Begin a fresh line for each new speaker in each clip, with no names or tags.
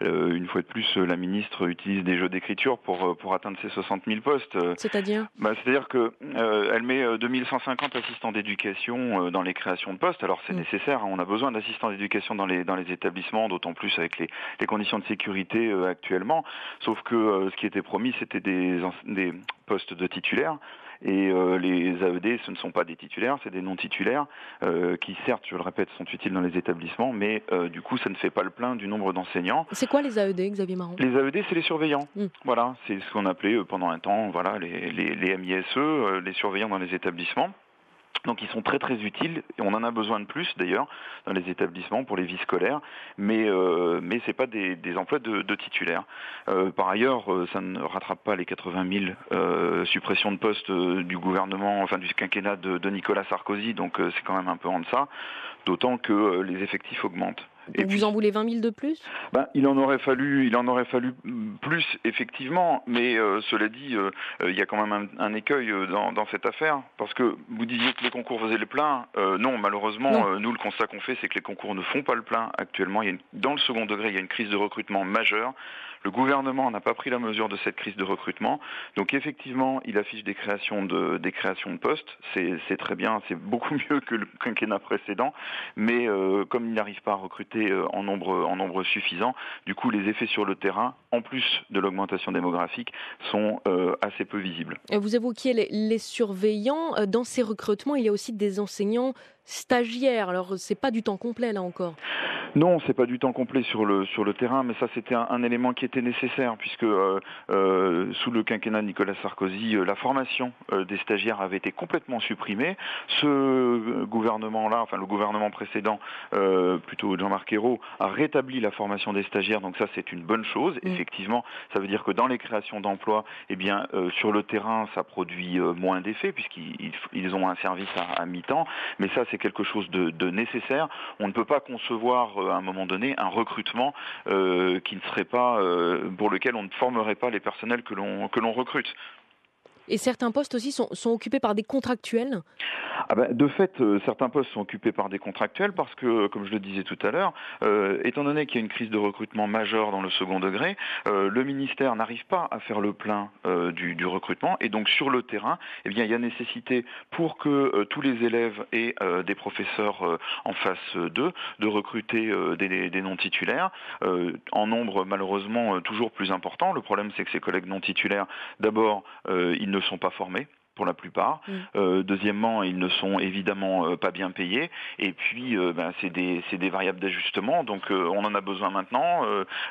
une fois de plus, la ministre utilise des jeux d'écriture pour atteindre ces 60 000 postes.
C'est-à-dire?
C'est-à-dire que elle met 2150 assistants d'éducation dans les créations de postes. Alors c'est nécessaire, hein, on a besoin d'assistants d'éducation dans les établissements, d'autant plus avec les conditions de sécurité actuellement. Sauf que ce qui était promis, c'était des postes de titulaires. Et les AED, ce ne sont pas des titulaires, c'est des non-titulaires qui, certes, je le répète, sont utiles dans les établissements, mais du coup, ça ne fait pas le plein du nombre d'enseignants.
C'est quoi les AED, Xavier Marron?
Les AED, c'est les surveillants. Voilà, c'est ce qu'on appelait pendant un temps, voilà, les MISE, les surveillants dans les établissements. Donc ils sont très très utiles et on en a besoin de plus d'ailleurs dans les établissements pour les vies scolaires, mais c'est pas des emplois de titulaires. Par ailleurs, ça ne rattrape pas les 80 000 suppressions de postes du gouvernement, enfin du quinquennat de Nicolas Sarkozy, donc c'est quand même un peu en deçà, d'autant que les effectifs augmentent.
Et vous en voulez 20 000 de plus?
Il en aurait fallu plus effectivement, mais cela dit, il y a quand même un écueil dans cette affaire, parce que vous disiez que les concours faisaient le plein. Non, malheureusement, nous le constat qu'on fait, c'est que les concours ne font pas le plein actuellement. Dans le second degré, il y a une crise de recrutement majeure. Le gouvernement n'a pas pris la mesure de cette crise de recrutement. Donc effectivement, il affiche des créations de postes. C'est très bien, c'est beaucoup mieux que le quinquennat précédent. Mais comme il n'arrive pas à recruter en nombre suffisant, du coup les effets sur le terrain, en plus de l'augmentation démographique, sont assez peu visibles.
Vous évoquiez les surveillants. Dans ces recrutements, il y a aussi des enseignants stagiaires. Alors c'est pas du temps complet là encore.
Non, c'est pas du temps complet sur le terrain, mais ça c'était un élément qui était nécessaire, puisque sous le quinquennat de Nicolas Sarkozy, la formation des stagiaires avait été complètement supprimée. Ce gouvernement-là, enfin le gouvernement précédent, plutôt Jean-Marc Ayrault, a rétabli la formation des stagiaires, donc ça c'est une bonne chose. Effectivement, ça veut dire que dans les créations d'emplois, sur le terrain, ça produit moins d'effets, puisqu'ils ont un service à mi-temps, mais ça c'est quelque chose de nécessaire. On ne peut pas concevoir à un moment donné un recrutement qui ne serait pas pour lequel on ne formerait pas les personnels que l'on recrute.
Et certains postes aussi sont occupés par des contractuels?
De fait, certains postes sont occupés par des contractuels parce que, comme je le disais tout à l'heure, étant donné qu'il y a une crise de recrutement majeure dans le second degré, le ministère n'arrive pas à faire le plein du recrutement, et donc sur le terrain, il y a nécessité pour que tous les élèves aient des professeurs en face d'eux, de recruter des non-titulaires, en nombre malheureusement toujours plus important. Le problème, c'est que ces collègues non-titulaires, d'abord, ils ne sont pas formés pour la plupart. Deuxièmement, ils ne sont évidemment pas bien payés. Et puis, c'est des variables d'ajustement. Donc, on en a besoin maintenant.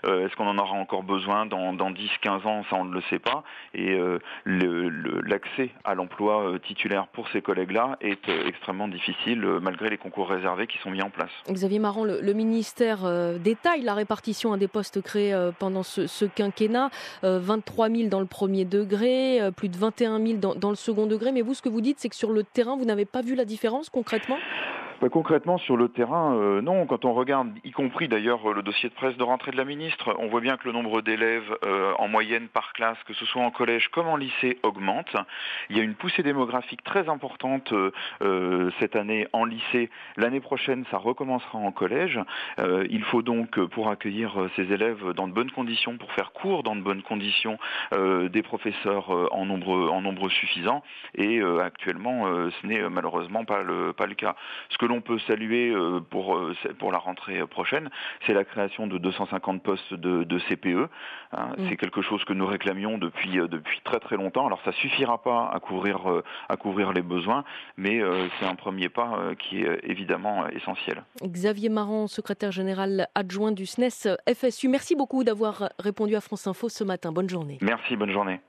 Est-ce qu'on en aura encore besoin dans 10, 15 ans? Ça, on ne le sait pas. Et l'accès à l'emploi titulaire pour ces collègues-là est extrêmement difficile, malgré les concours réservés qui sont mis en place.
Xavier Marron, le ministère détaille la répartition des postes créés pendant ce quinquennat. 23 000 dans le premier degré, plus de 21 000 dans le second degré, mais vous, ce que vous dites, c'est que sur le terrain, vous n'avez pas vu la différence concrètement?
Concrètement, sur le terrain, non. Quand on regarde, y compris d'ailleurs le dossier de presse de rentrée de la ministre, on voit bien que le nombre d'élèves en moyenne par classe, que ce soit en collège comme en lycée, augmente. Il y a une poussée démographique très importante cette année en lycée. L'année prochaine, ça recommencera en collège. Il faut donc, pour accueillir ces élèves dans de bonnes conditions, pour faire cours dans de bonnes conditions, des professeurs en nombre suffisant. Et actuellement, ce n'est malheureusement pas le cas. Ce que l'on peut saluer pour la rentrée prochaine, c'est la création de 250 postes de CPE. C'est quelque chose que nous réclamions depuis très très longtemps. Alors ça suffira pas à couvrir les besoins, mais c'est un premier pas qui est évidemment essentiel.
Xavier Marron, secrétaire général adjoint du SNES FSU. Merci beaucoup d'avoir répondu à France Info ce matin. Bonne journée.
Merci, bonne journée.